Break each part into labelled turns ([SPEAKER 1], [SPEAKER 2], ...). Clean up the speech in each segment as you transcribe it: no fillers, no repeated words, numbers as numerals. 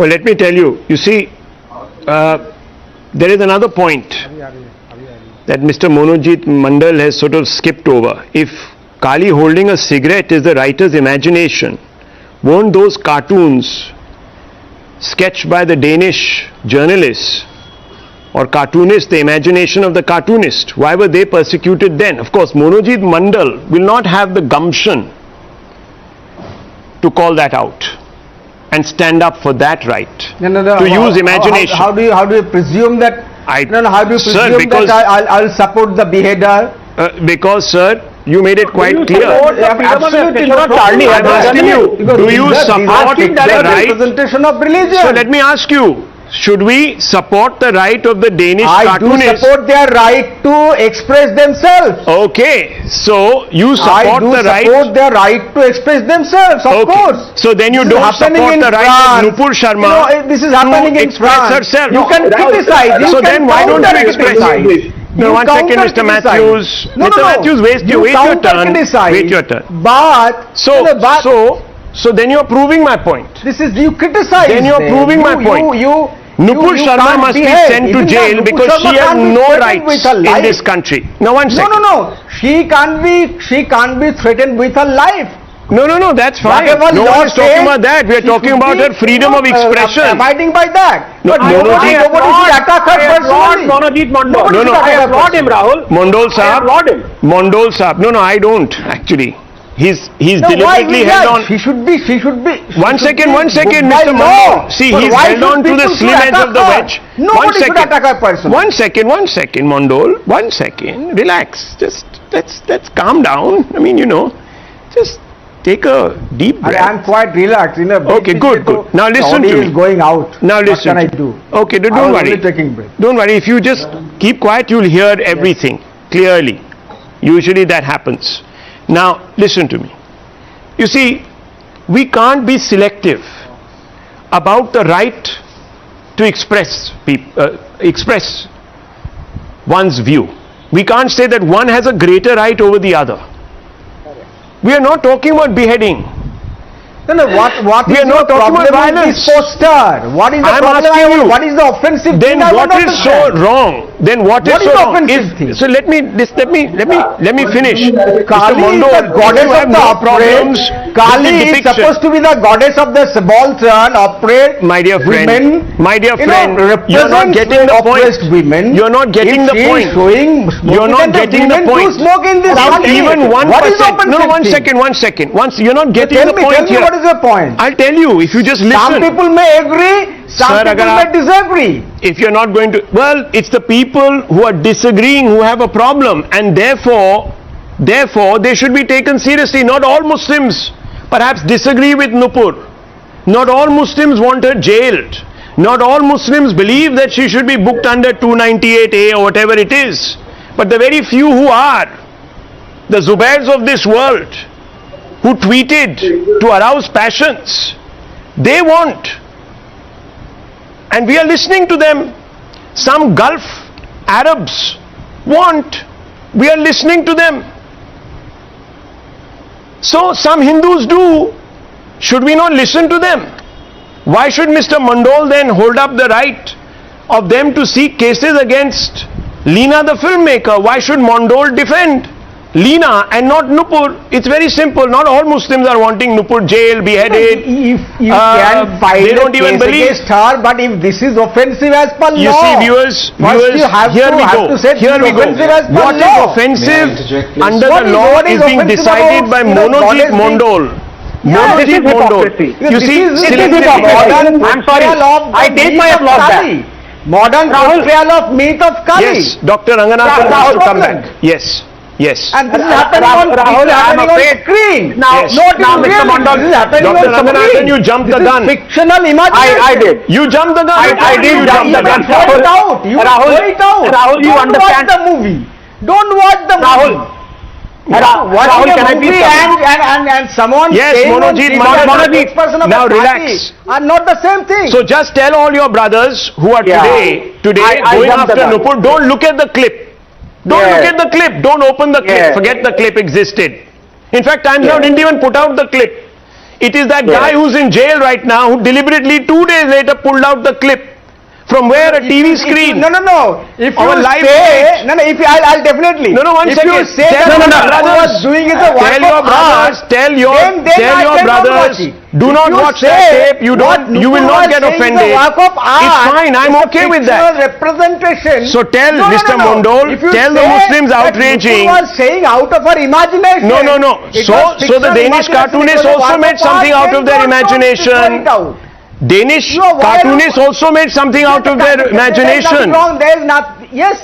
[SPEAKER 1] Well, let me tell you, you see, there is another point that Mr. Monojit Mandal has sort of skipped over. If Kali holding a cigarette is the writer's imagination, won't those cartoons sketched by the Danish journalists or cartoonists, the imagination of the cartoonist, why were they persecuted then? Of course, Monojit Mandal will not have the gumption to call that out and stand up for that right. To use imagination.
[SPEAKER 2] How do you presume that? How do you presume that I'll support the beheader?
[SPEAKER 1] Because, sir, you made it quite clear.
[SPEAKER 2] Absolutely not.
[SPEAKER 1] I'm asking you, do you support the right?
[SPEAKER 2] Representation of religion.
[SPEAKER 1] So let me ask you, should we support the right of the Danish cartoonists?
[SPEAKER 2] I do support their right to express themselves.
[SPEAKER 1] Okay, so you support the right?
[SPEAKER 2] I do support their right to express themselves, of course.
[SPEAKER 1] So then you don't support the right of Nupur Sharma
[SPEAKER 2] this is happening
[SPEAKER 1] to
[SPEAKER 2] in
[SPEAKER 1] express
[SPEAKER 2] France.
[SPEAKER 1] herself.
[SPEAKER 2] You can criticize.
[SPEAKER 1] So then why don't you express? No, one second, Mr. Matthews. Mr. Matthews, wait your turn. Wait your turn.
[SPEAKER 2] But
[SPEAKER 1] so then you're proving my point.
[SPEAKER 2] This is you criticize.
[SPEAKER 1] Then you're proving my point. Nupur Sharma must be sent to jail because she has no rights in this country. Now one second.
[SPEAKER 2] No. She can't be threatened with her life.
[SPEAKER 1] No, that's fine. No one is talking about that. We are talking about her freedom of expression.
[SPEAKER 2] Abiding by that.
[SPEAKER 1] No,
[SPEAKER 2] nobody attack her personally.
[SPEAKER 3] Monojit Mandal.
[SPEAKER 1] No,
[SPEAKER 3] I applaud him, Rahul.
[SPEAKER 1] Mondol Sahab. No, I don't actually. He's deliberately held on.
[SPEAKER 2] She should be.
[SPEAKER 1] One second, Mr. Mondol. See, he's held on to the slim edge of the wedge.
[SPEAKER 2] Nobody should attack her personally.
[SPEAKER 1] One second, Mondol. 1 second. Relax. Just let's calm down. I mean, just take a deep breath.
[SPEAKER 2] I'm quite relaxed.
[SPEAKER 1] Okay, good. Now listen to me.
[SPEAKER 2] Is going out.
[SPEAKER 1] Now listen.
[SPEAKER 2] What can I do?
[SPEAKER 1] Okay, don't worry.
[SPEAKER 2] Taking breath.
[SPEAKER 1] Don't worry. If you just keep quiet, you'll hear everything clearly. Usually that happens. Now listen to me. You see, we can't be selective about the right to express one's view. We can't say that one has a greater right over the other. We are not talking about beheading.
[SPEAKER 2] No, what
[SPEAKER 1] we
[SPEAKER 2] is
[SPEAKER 1] are not
[SPEAKER 2] the
[SPEAKER 1] talking
[SPEAKER 2] problem
[SPEAKER 1] about violence.
[SPEAKER 2] With this poster? What is the problem?
[SPEAKER 1] Asking you,
[SPEAKER 2] what is the offensive
[SPEAKER 1] then
[SPEAKER 2] thing?
[SPEAKER 1] What is so wrong? Then what is so wrong? So let me finish.
[SPEAKER 2] Kali is the goddess of the oppressed. Kali is supposed to be the goddess of the subaltern, oppressed.
[SPEAKER 1] My dear friend, you're not getting the point.
[SPEAKER 2] Women.
[SPEAKER 1] You're not getting the point. You're not getting the point.
[SPEAKER 2] Smoke in this
[SPEAKER 1] even 1%.
[SPEAKER 2] What is
[SPEAKER 1] No, 1 second. You're not getting the point here.
[SPEAKER 2] What is the point?
[SPEAKER 1] I'll tell you if you just listen.
[SPEAKER 2] Some people may agree, some people may disagree.
[SPEAKER 1] If you're not going to, well, it's the people who are disagreeing who have a problem, and therefore they should be taken seriously. Not all Muslims perhaps disagree with Nupur. Not all Muslims want her jailed. Not all Muslims believe that she should be booked under 298A or whatever it is. But the very few who are, the Zubairs of this world, who tweeted to arouse passions, they want, and we are listening to them. Some Gulf Arabs want, we are listening to them. So some Hindus do. Should we not listen to them? Why should Mr. Mandal then hold up the right of them to seek cases against Leena the filmmaker? Why should Mandal defend Leena and not Nupur? It's very simple. Not all Muslims are wanting Nupur jail, beheaded.
[SPEAKER 2] If you can find
[SPEAKER 1] they don't even believe
[SPEAKER 2] against her, but if this is offensive as per law,
[SPEAKER 1] you see, viewers, here we go. What is offensive under the law is being decided by Monojit Mandal. Monojit Mandal. You see,
[SPEAKER 3] I'm sorry. I take my applause back.
[SPEAKER 2] Modern portrayal of myth of Kali.
[SPEAKER 1] Yes, Dr. Ranganathan has to come back. Yes.
[SPEAKER 2] And this is happening on screen.
[SPEAKER 3] Now, Mr. Mandal,
[SPEAKER 1] Dr. Ranganathan, you jumped the gun.
[SPEAKER 2] Fictional imagination.
[SPEAKER 3] I did.
[SPEAKER 1] You jumped the gun.
[SPEAKER 3] I did jump the gun.
[SPEAKER 2] Rahul, you understand the movie. Don't watch the movie.
[SPEAKER 3] Rahul, can I please
[SPEAKER 2] and someone
[SPEAKER 1] Monojit, now relax.
[SPEAKER 2] Are not the same thing.
[SPEAKER 1] So just tell all your brothers who are today going after Nupur, don't look at the clip. Don't look at the clip. Don't open the clip. Forget the clip existed. In fact, Times Now didn't even put out the clip. It is that guy who's in jail right now who deliberately 2 days later pulled out the clip. From where? A TV screen.
[SPEAKER 2] No. If you
[SPEAKER 1] live
[SPEAKER 2] say, I'll definitely.
[SPEAKER 1] No, one
[SPEAKER 2] if
[SPEAKER 1] second.
[SPEAKER 2] you say
[SPEAKER 1] Tell
[SPEAKER 2] that
[SPEAKER 1] your brothers,
[SPEAKER 2] was doing it the work
[SPEAKER 1] tell your
[SPEAKER 2] of
[SPEAKER 1] brothers,
[SPEAKER 2] art,
[SPEAKER 1] tell your brothers, do not watch that tape. You will not get offended. It's fine. I'm okay with that.
[SPEAKER 2] Representation.
[SPEAKER 1] So tell Mr. Mondol, tell the Muslims outraging.
[SPEAKER 2] Was saying out of her imagination.
[SPEAKER 1] No. So the Danish cartoonists also made something out of their imagination. Danish cartoonists also made something out of their imagination.
[SPEAKER 2] There is not. Yes.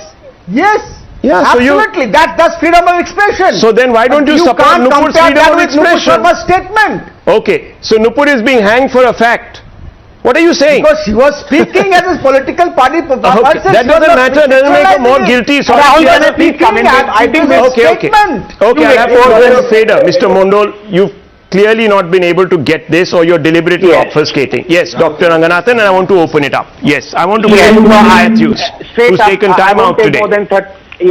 [SPEAKER 1] Yeah,
[SPEAKER 2] absolutely. That's freedom of expression.
[SPEAKER 1] So then why don't you support Nupur's freedom of expression?
[SPEAKER 2] Nupur statement.
[SPEAKER 1] Okay, so Nupur is being hanged for a fact. What are you saying?
[SPEAKER 2] Because she was speaking as a political party person.
[SPEAKER 1] That doesn't matter. Doesn't make her more guilty. So
[SPEAKER 2] Okay, I'll have
[SPEAKER 1] to fader. Mr. Mondol, you've clearly not been able to get this, or you're deliberately obfuscating. Yes, Dr. Ranganathan, and I want to open it up. Yes, I want to bring Matthews, who's taken time out today.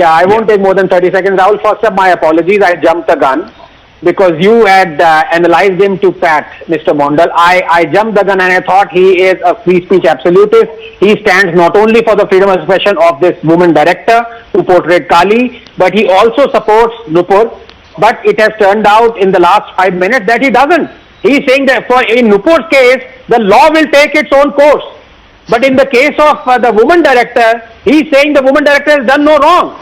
[SPEAKER 3] I won't take more than 30 seconds. Rahul, first up, my apologies. I jumped the gun because you had analyzed him to pat, Mr. Mondal. I jumped the gun and I thought he is a free speech absolutist. He stands not only for the freedom of expression of this woman director who portrayed Kali, but he also supports Nupur. But it has turned out in the last 5 minutes that he doesn't. He is saying that in Nupur's case, the law will take its own course. But in the case of the woman director, he is saying the woman director has done no wrong.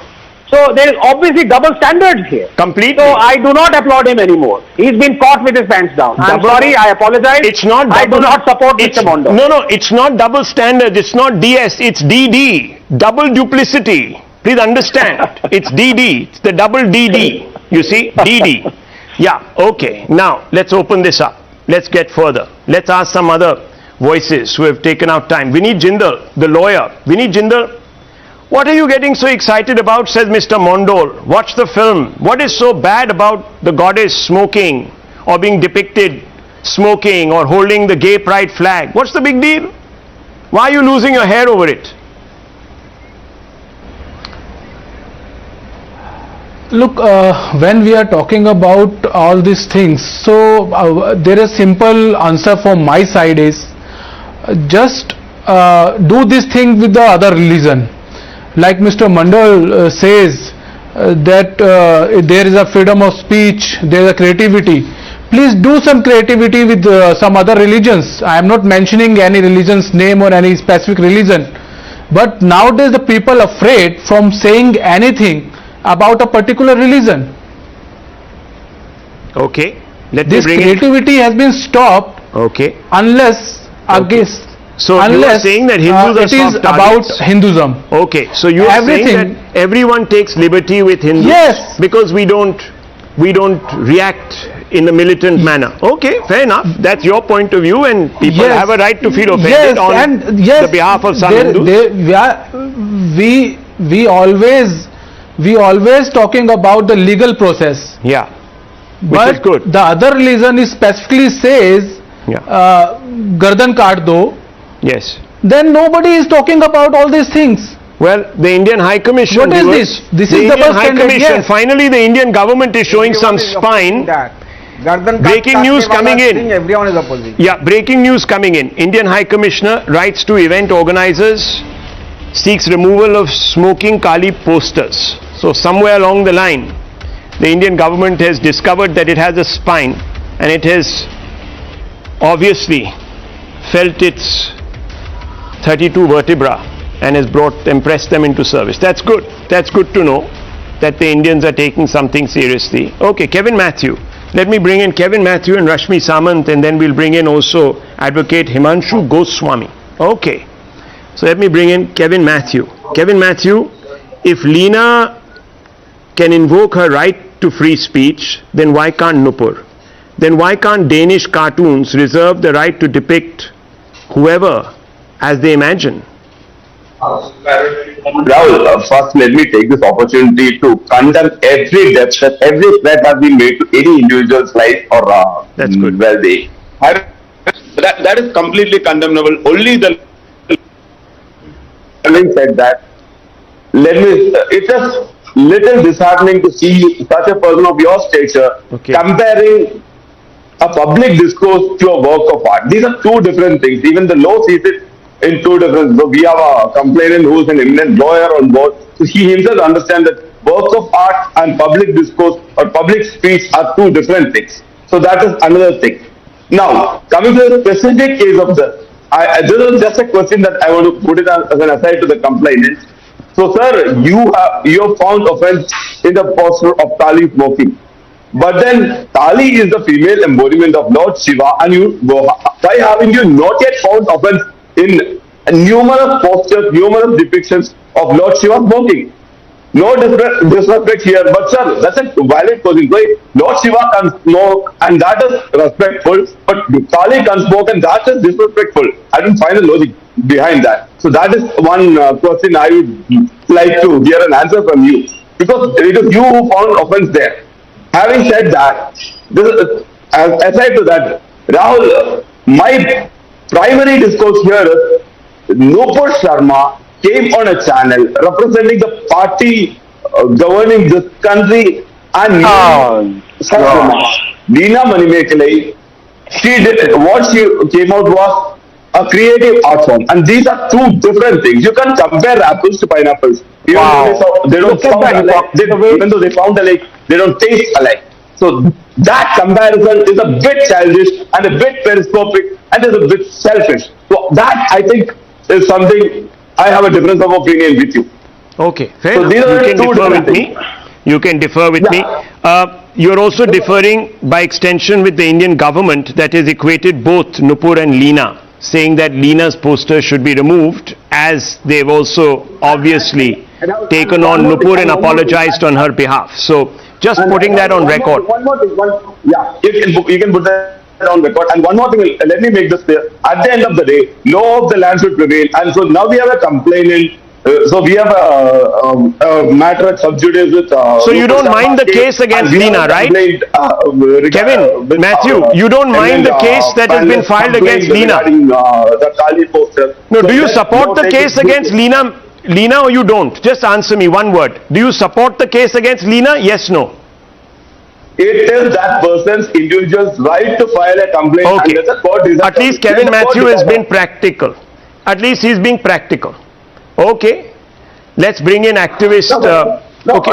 [SPEAKER 3] So there is obviously double standards here.
[SPEAKER 1] Completely.
[SPEAKER 3] So I do not applaud him anymore. He's been caught with his pants down. I'm sorry, I apologize.
[SPEAKER 1] It's not double,
[SPEAKER 3] I do not support Mr. Mondo.
[SPEAKER 1] No, it's not double standard. It's not DS. It's DD. Double duplicity. Please understand. It's DD. It's the double DD. You see? DD. Yeah, okay. Now, let's open this up. Let's get further. Let's ask some other voices who have taken out time. Vineet Jindal, the lawyer. Vineet Jindal, what are you getting so excited about, says Mr. Mondol. Watch the film. What is so bad about the goddess smoking or being depicted smoking or holding the gay pride flag? What's the big deal? Why are you losing your hair over it?
[SPEAKER 4] Look, when we are talking about all these things, so there is simple answer from my side is just do this thing with the other religion. Like Mr. Mandal says that there is a freedom of speech, there is a creativity. Please do some creativity with some other religions. I am not mentioning any religion's name or any specific religion. But nowadays the people are afraid from saying anything about a particular religion.
[SPEAKER 1] Okay.
[SPEAKER 4] This creativity has been stopped.
[SPEAKER 1] Okay.
[SPEAKER 4] Unless against.
[SPEAKER 1] So you are saying that Hindus are soft targets?
[SPEAKER 4] About Hinduism.
[SPEAKER 1] Okay. So you are saying that everyone takes liberty with Hindus?
[SPEAKER 4] Yes.
[SPEAKER 1] Because we don't react in a militant manner. Okay, fair enough. That's your point of view, and people have a right to feel offended on the behalf of some Hindus.
[SPEAKER 4] We always talking about the legal process.
[SPEAKER 1] Yeah.
[SPEAKER 4] But
[SPEAKER 1] is good.
[SPEAKER 4] The other religion is specifically says Gardan kaat do.
[SPEAKER 1] Yes.
[SPEAKER 4] Then nobody is talking about all these things.
[SPEAKER 1] Well, the Indian High Commission.
[SPEAKER 4] What is this? This is
[SPEAKER 1] the
[SPEAKER 4] double
[SPEAKER 1] High
[SPEAKER 4] standard.
[SPEAKER 1] Commission. Yes. Finally, the Indian government is showing some spine. Breaking news coming in.
[SPEAKER 2] Everyone is opposing.
[SPEAKER 1] Yeah, breaking news coming in. Indian High Commissioner writes to event organizers, seeks removal of smoking Kali posters. So somewhere along the line, the Indian government has discovered that it has a spine, and it has obviously felt its 32 vertebra and has impressed them into service. That's good. That's good to know that the Indians are taking something seriously. Okay, Kevin Matthew. Let me bring in Kevin Matthew and Rashmi Samant, and then we'll bring in also Advocate Himanshu Goswami. Okay. So let me bring in Kevin Matthew. Kevin Matthew, if Leena can invoke her right to free speech, then why can't Nupur? Then why can't Danish cartoons reserve the right to depict whoever as they imagine?
[SPEAKER 5] Rahul, first let me take this opportunity to condemn every death, every threat has been made to any individual's life or well-being. That is completely condemnable. Only the having said that, it's just little disheartening to see such a person of your stature comparing a public discourse to a work of art. These are two different things. Even the law sees it in two different. So we have a complainant who is an eminent lawyer on board. So he himself understands that work of art and public discourse or public speech are two different things. So that is another thing. Now, coming to the specific case of this, this is just a question that I want to put it as an aside to the complainant. So, sir, you have found offense in the posture of Kali smoking. But then Kali is the female embodiment of Lord Shiva, and why haven't you not yet found offense in numerous postures, numerous depictions of Lord Shiva smoking? No disrespect here, but sir, that's a valid question. Right? Lord Shiva can smoke, and that is respectful, but Kali can smoke, and that is disrespectful. I don't find the logic behind that. So that is one question I would like to hear an answer from you, because it is you who found offense there. Having said that, aside to that, Rahul, my primary discourse here is Nupur Sharma came on a channel representing the party governing this country, and Leena Manimekalai, she did what she came out was a creative art form, and these are two different things. You can't compare apples to pineapples. Even though they don't sound alike, even though they sound alike, they don't taste alike. So that comparison is a bit childish and a bit periscopic and is a bit selfish. So that, I think, is something I have a difference of opinion with you.
[SPEAKER 1] Okay, fair.
[SPEAKER 5] So these are
[SPEAKER 1] you can
[SPEAKER 5] two
[SPEAKER 1] differ with
[SPEAKER 5] different
[SPEAKER 1] me. You can differ with me. You're also differing by extension with the Indian government that has equated both Nupur and Leena, saying that Leena's poster should be removed, as they've also obviously taken on Nupur and apologized on her behalf. So just putting that on record.
[SPEAKER 5] One more thing. You can put that on record. And one more thing, let me make this clear. At the end of the day, law of the land should prevail. And so now we have a complainant. So we have a matter at sub judice with.
[SPEAKER 1] So you don't mind the case against Leena, right? Kevin, Matthew, you don't mind the case that has been filed against Leena? No, do you support the case against Leena, or you don't? Just answer me one word. Do you support the case against Leena? Yes, no.
[SPEAKER 5] It is that person's individual's right to file a complaint.
[SPEAKER 1] Okay.
[SPEAKER 5] And a court
[SPEAKER 1] at least Kevin Matthew has been practical. At least he's being practical. Okay. Let's bring in activist. Okay.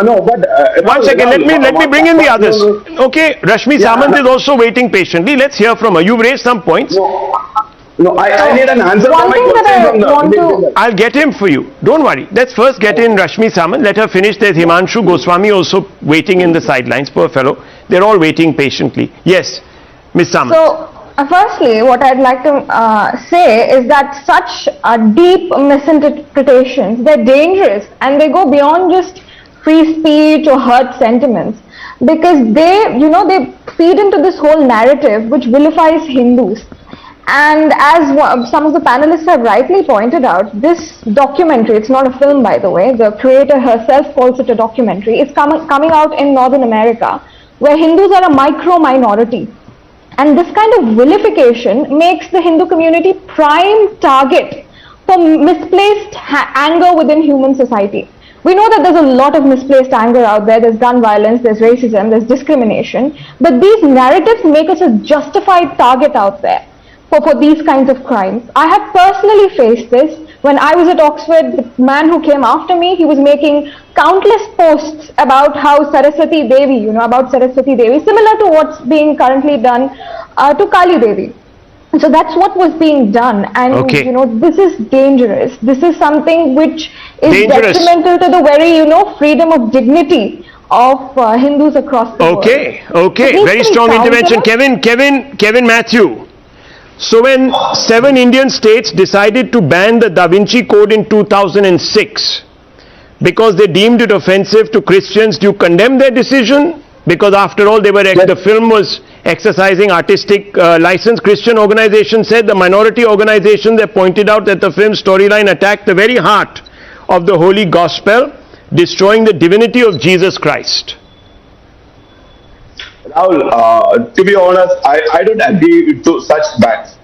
[SPEAKER 1] One second. Let me bring in the others. Okay. Rashmi Samant is also waiting patiently. Let's hear from her. You've raised some points.
[SPEAKER 5] No, I need an answer
[SPEAKER 6] One
[SPEAKER 5] for my
[SPEAKER 6] thing that I want to...
[SPEAKER 1] I'll get him for you. Don't worry. Let's first get in Rashmi Samant. Let her finish. There's Himanshu Goswami also waiting in the sidelines. Poor fellow. They're all waiting patiently. Yes, Ms. Samant.
[SPEAKER 6] So, firstly, what I'd like to say is that such deep misinterpretations, they're dangerous, and they go beyond just free speech or hurt sentiments, because they feed into this whole narrative which vilifies Hindus. And as some of the panelists have rightly pointed out, this documentary, it's not a film by the way, the creator herself calls it a documentary, it's coming out in Northern America, where Hindus are a micro-minority. And this kind of vilification makes the Hindu community prime target for misplaced anger within human society. We know that there's a lot of misplaced anger out there. There's gun violence, there's racism, there's discrimination. But these narratives make us a justified target out there for these kinds of crimes. I have personally faced this. When I was at Oxford, the man who came after me, he was making countless posts about how Saraswati Devi, about Saraswati Devi, similar to what's being currently done to Kali Devi. So that's what was being done, and this is dangerous. This is something which is detrimental to the very, freedom of dignity of Hindus across the world.
[SPEAKER 1] Okay, very strong intervention. Kevin Matthew. So when 7 Indian states decided to ban the Da Vinci Code in 2006 because they deemed it offensive to Christians, do you condemn their decision? Because after all, the film was exercising artistic license. Christian organizations said, the minority organizations have pointed out that the film's storyline attacked the very heart of the holy gospel, destroying the divinity of Jesus Christ.
[SPEAKER 5] Rahul, to be honest, I don't agree to such bans.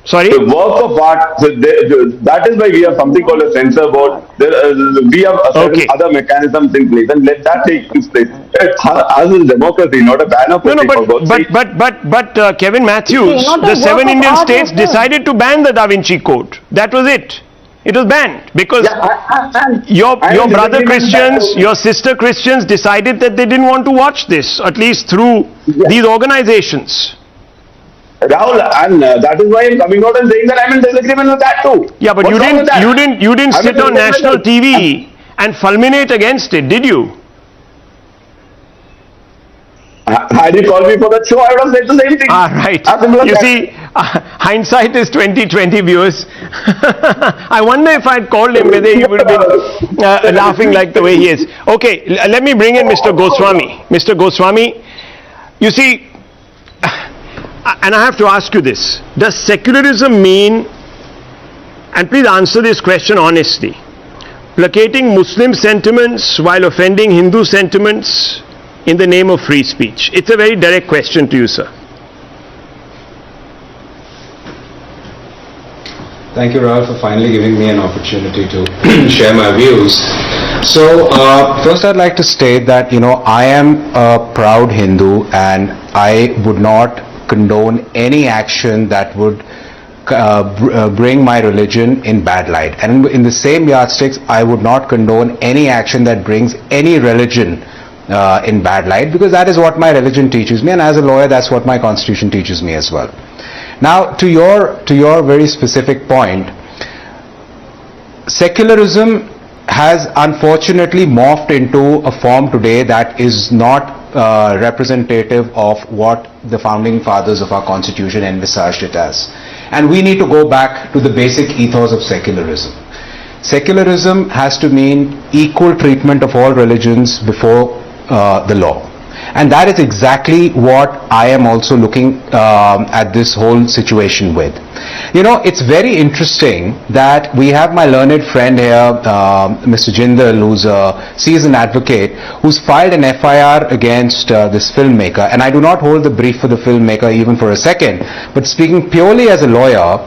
[SPEAKER 1] Sorry?
[SPEAKER 5] The work of art, so that is why we have something called a censor board. We have certain other mechanisms in place, and let that take its place. As a democracy, not a banner.
[SPEAKER 1] But Kevin Matthews, the 7 Indian states decided to ban the Da Vinci Code. That was it. It was banned because your brother Christians, your sister Christians decided that they didn't want to watch this, at least through these organizations.
[SPEAKER 5] Rahul, and that is why I'm coming out and saying that I'm in disagreement with that too.
[SPEAKER 1] Yeah, but you didn't sit on national TV and fulminate against it, did you?
[SPEAKER 5] Had you called me for that show, I would have said the same thing.
[SPEAKER 1] Right. You see, hindsight is 20/20, viewers. I wonder if I'd called him, whether he would have been laughing like the way he is. Okay, let me bring in Mr. Goswami. Mr. Goswami, you see, and I have to ask you this, does secularism mean, and please answer this question honestly, placating Muslim sentiments while offending Hindu sentiments in the name of free speech? It's a very direct question to you, sir.
[SPEAKER 7] Thank you, Rahul, for finally giving me an opportunity to share my views. So, first I'd like to state that, I am a proud Hindu and I would not condone any action that would bring my religion in bad light. And in the same yardsticks, I would not condone any action that brings any religion in bad light, because that is what my religion teaches me, and as a lawyer, that's what my constitution teaches me as well. Now, to your very specific point, secularism has unfortunately morphed into a form today that is not representative of what the founding fathers of our constitution envisaged it as. And we need to go back to the basic ethos of secularism. Secularism has to mean equal treatment of all religions before the law. And that is exactly what I am also looking at this whole situation with. It's very interesting that we have my learned friend here, Mr. Jindal, who's a seasoned advocate, who's filed an FIR against this filmmaker. And I do not hold the brief for the filmmaker even for a second. But speaking purely as a lawyer,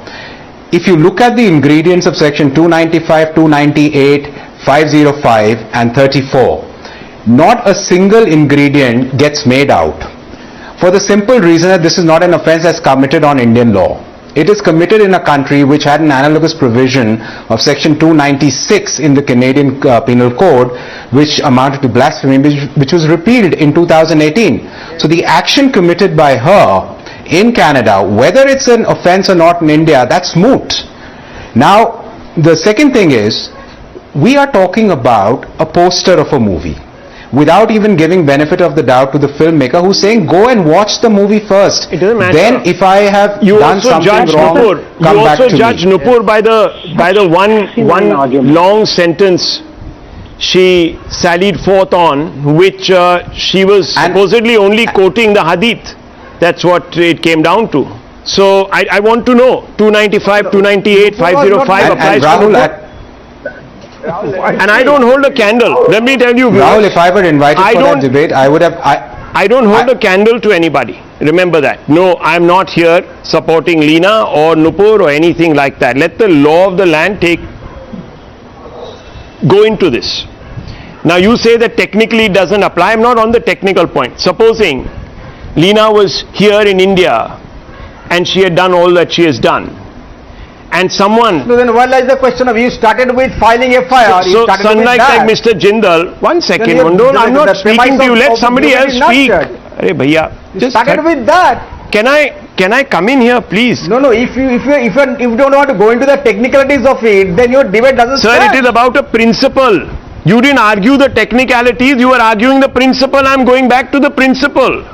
[SPEAKER 7] if you look at the ingredients of section 295, 298, 505 and 34, not a single ingredient gets made out, for the simple reason that this is not an offense that's committed on Indian law. It is committed in a country which had an analogous provision of section 296 in the Canadian Penal Code, which amounted to blasphemy, which was repealed in 2018. So the action committed by her in Canada, whether it's an offense or not in India, that's moot. Now, the second thing is, we are talking about a poster of a movie, without even giving benefit of the doubt to the filmmaker, who's saying, go and watch the movie first.
[SPEAKER 1] It doesn't matter.
[SPEAKER 7] Then if I have done something wrong, come back to me.
[SPEAKER 1] You also judge Nupur by the one long sentence she sallied forth on, which she was supposedly only quoting the hadith. That's what it came down to. So I want to know, 295, 298, 505 applies to Nupur. And I don't hold a candle. Let me tell you,
[SPEAKER 7] Rahul, if I were invited for that debate, I would have.
[SPEAKER 1] I don't hold a candle to anybody. Remember that. No, I'm not here supporting Leena or Nupur or anything like that. Let the law of the land go into this. Now you say that technically it doesn't apply. I'm not on the technical point. Supposing Leena was here in India and she had done all that she has done, and someone...
[SPEAKER 2] So then what lies the question of, you started with filing FIR,
[SPEAKER 1] so unlike like Mr. Jindal, one second, Mondol, I'm not speaking to you, let somebody else speak. Arey bhaiya,
[SPEAKER 2] you started with that.
[SPEAKER 1] Can I come in here, please?
[SPEAKER 2] No, if you don't want to go into the technicalities of it, then your debate doesn't stand.
[SPEAKER 1] Sir, it is about a principle. You didn't argue the technicalities, you were arguing the principle. I'm going back to the principle.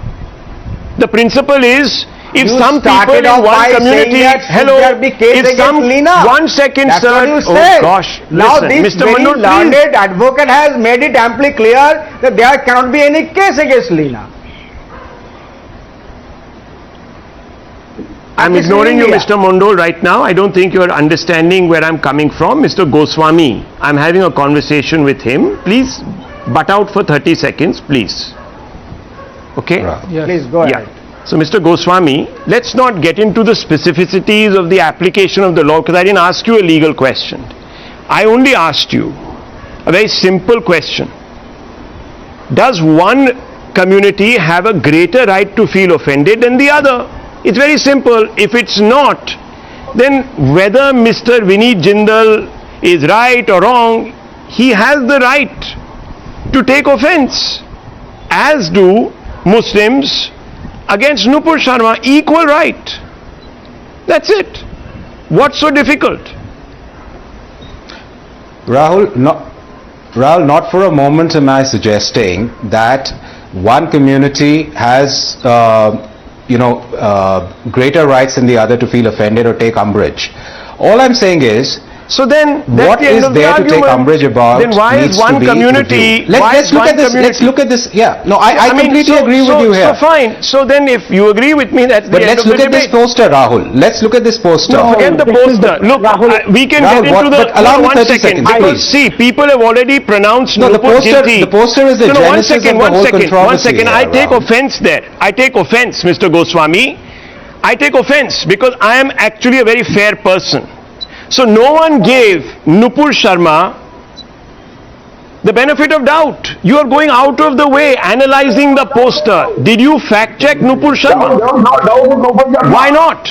[SPEAKER 1] The principle is, if
[SPEAKER 2] you
[SPEAKER 1] some people in one community, hello, if some,
[SPEAKER 2] Leena,
[SPEAKER 1] 1 second,
[SPEAKER 2] that's
[SPEAKER 1] sir,
[SPEAKER 2] what you
[SPEAKER 1] oh
[SPEAKER 2] said.
[SPEAKER 1] gosh,
[SPEAKER 2] now
[SPEAKER 1] listen,
[SPEAKER 2] this
[SPEAKER 1] Mr.
[SPEAKER 2] very
[SPEAKER 1] Mandol,
[SPEAKER 2] learned advocate has made it amply clear that there cannot be any case against Leena.
[SPEAKER 1] I'm ignoring you, Mr. Mondol, right now. I don't think you're understanding where I'm coming from. Mr. Goswami, I'm having a conversation with him. Please butt out for 30 seconds, please. Okay?
[SPEAKER 2] Yes. Please go ahead.
[SPEAKER 1] So Mr. Goswami, let's not get into the specificities of the application of the law, because I didn't ask you a legal question. I only asked you a very simple question. Does one community have a greater right to feel offended than the other? It's very simple. If it's not, then whether Mr. Vineet Jindal is right or wrong, he has the right to take offense, as do Muslims against Nupur Sharma, equal right. That's it. What's so difficult?
[SPEAKER 7] Rahul, not for a moment am I suggesting that one community has, greater rights than the other to feel offended or take umbrage. All I'm saying is,
[SPEAKER 1] so then,
[SPEAKER 7] what is there to take umbrage about?
[SPEAKER 1] Then why is one community?
[SPEAKER 7] Let's look at this. Let's look at this. Yeah, no, I completely agree with you here.
[SPEAKER 1] So fine. So then, if you agree with me, that's the end of the debate.
[SPEAKER 7] But let's look at this poster, Rahul. Let's look at this poster.
[SPEAKER 1] No, forget the poster. Look, we can get into the.
[SPEAKER 7] But allow me 30 seconds, please.
[SPEAKER 1] See, people have already pronounced
[SPEAKER 7] no,
[SPEAKER 1] Nupur guilty.
[SPEAKER 7] The poster is the genesis of the whole controversy.
[SPEAKER 1] One second. I take offense there. I take offense, Mr. Goswami. I take offense because I am actually a very fair person. So no one gave Nupur Sharma the benefit of doubt. You are going out of the way analyzing the poster. Did you fact check Nupur Sharma? Why not?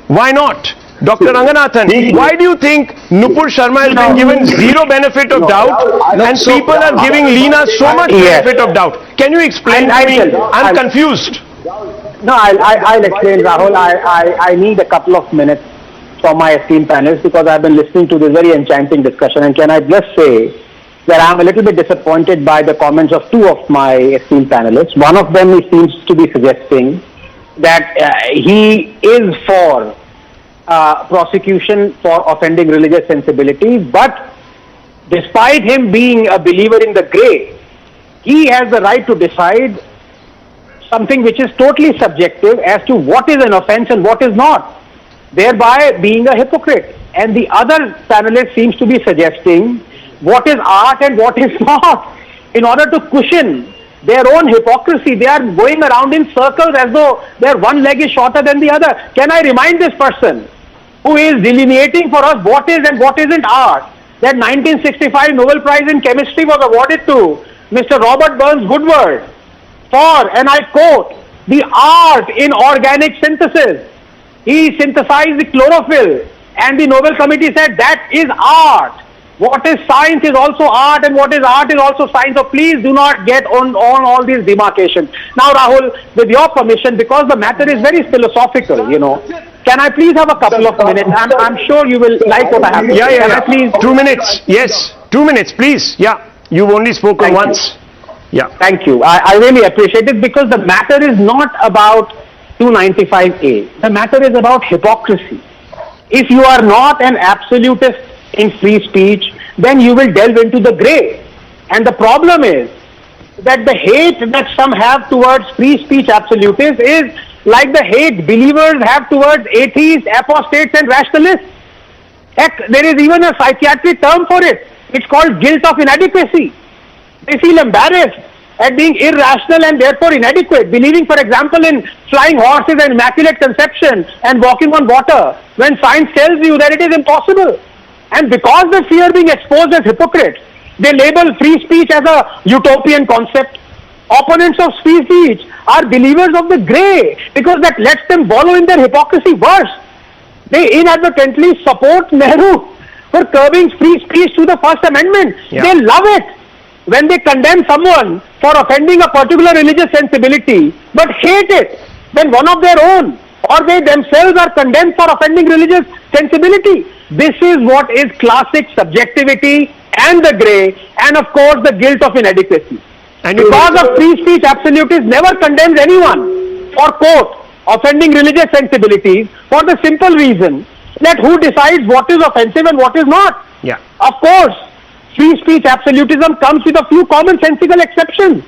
[SPEAKER 1] Why not? Dr. Ranganathan, why do you think Nupur Sharma has been given zero benefit of doubt and people are giving Leena so much benefit of doubt? Can you explain to me? I'm confused.
[SPEAKER 3] No, I'll explain, Rahul. I need a couple of minutes for my esteemed panelists because I've been listening to this very enchanting discussion, and can I just say that I'm a little bit disappointed by the comments of two of my esteemed panelists. One of them seems to be suggesting that he is for prosecution for offending religious sensibilities, but despite him being a believer in the grey, he has the right to decide something which is totally subjective as to what is an offense and what is not, thereby being a hypocrite. And the other panelist seems to be suggesting what is art and what is not. In order to cushion their own hypocrisy, they are going around in circles as though their one leg is shorter than the other. Can I remind this person who is delineating for us what is and what isn't art, that 1965 Nobel Prize in Chemistry was awarded to Mr. Robert Burns Woodward for, and I quote, the art in organic synthesis. He synthesized the chlorophyll, and the Nobel Committee said that is art. What is science is also art, and what is art is also science. So please do not get on all these demarcations. Now, Rahul, with your permission, because the matter is very philosophical, can I please have a couple of minutes? I'm sure you will like what I have to say. Can I please?
[SPEAKER 1] 2 minutes. Yes, 2 minutes, please. Yeah, you've only spoken once. Yeah.
[SPEAKER 3] Thank you. I really appreciate it because the matter is not about 295A. The matter is about hypocrisy. If you are not an absolutist in free speech, then you will delve into the grey. And the problem is that the hate that some have towards free speech absolutists is like the hate believers have towards atheists, apostates and rationalists. Heck, there is even a psychiatric term for it. It's called guilt of inadequacy. They feel embarrassed at being irrational and therefore inadequate, believing, for example, in flying horses and immaculate conception and walking on water, when science tells you that it is impossible. And because they fear being exposed as hypocrites, they label free speech as a utopian concept. Opponents of free speech are believers of the grey because that lets them wallow in their hypocrisy worse. They inadvertently support Nehru for curbing free speech through the First Amendment. Yeah. They love it when they condemn someone for offending a particular religious sensibility, but hate it when one of their own or they themselves are condemned for offending religious sensibility. This is what is classic subjectivity and the grey, and of course the guilt of inadequacy. And because of free speech, absolutists never condemns anyone for, quote, offending religious sensibilities for the simple reason that who decides what is offensive and what is not.
[SPEAKER 1] Yeah.
[SPEAKER 3] Of course, free speech absolutism comes with a few commonsensical exceptions.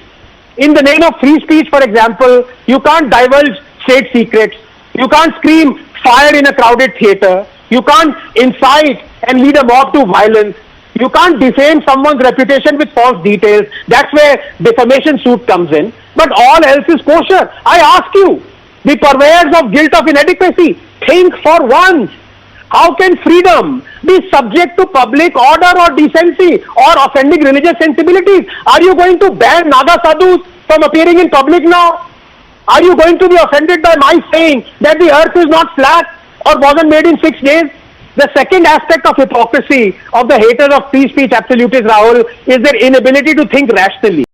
[SPEAKER 3] In the name of free speech, for example, you can't divulge state secrets. You can't scream fire in a crowded theatre. You can't incite and lead a mob to violence. You can't defame someone's reputation with false details. That's where defamation suit comes in. But all else is kosher. I ask you, the purveyors of guilt of inadequacy. Think for once. How can freedom be subject to public order or decency or offending religious sensibilities? Are you going to ban Naga sadhus from appearing in public now? Are you going to be offended by my saying that the earth is not flat or wasn't made in 6 days? The second aspect of hypocrisy of the haters of free speech absolutists, Rahul, is their inability to think rationally.